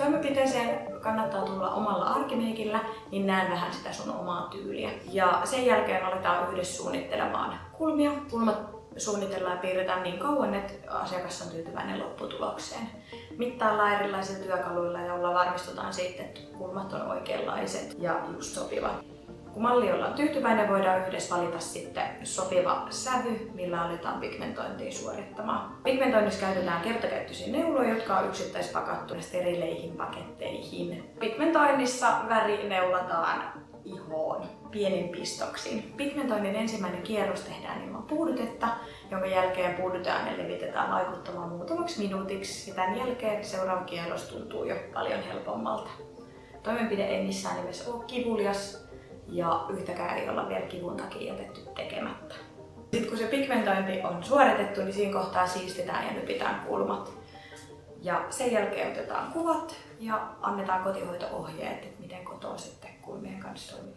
Toimenpiteeseen kannattaa tulla omalla arkimeikillä, niin näen vähän sitä sun omaa tyyliä. Ja sen jälkeen aletaan yhdessä suunnittelemaan kulmia. Kulmat suunnitellaan ja piirretään niin kauan, että asiakas on tyytyväinen lopputulokseen. Mittaillaan erilaisilla työkaluilla, joilla varmistutaan siitä, että kulmat on oikeanlaiset ja just sopivat. Kun malli ollaan tyytyväinen, voidaan yhdessä valita sitten sopiva sävy, millä aletaan pigmentointia suorittamaan. Pigmentoinnissa käytetään kertakäyttöisiä neuloja, jotka on yksittäispakattu sterileihin paketteihin. Pigmentoinnissa väri neulataan ihoon pienin pistoksin. Pigmentoinnin ensimmäinen kierros tehdään ilman puudutetta, jonka jälkeen puudutetaan ja levitetään vaikuttamaan muutamaksi minuutiksi. Ja tämän jälkeen seuraava kierros tuntuu jo paljon helpommalta. Toimenpide ei missään nimessä ole kivulias. Ja yhtäkään ei olla vielä kivun takia jätetty tekemättä. Sitten kun se pigmentointi on suoritettu, niin siinä kohtaa siistitään ja nypitään kulmat. Ja sen jälkeen otetaan kuvat ja annetaan kotihoito-ohjeet, että miten kotona sitten kulmien kanssa toimii.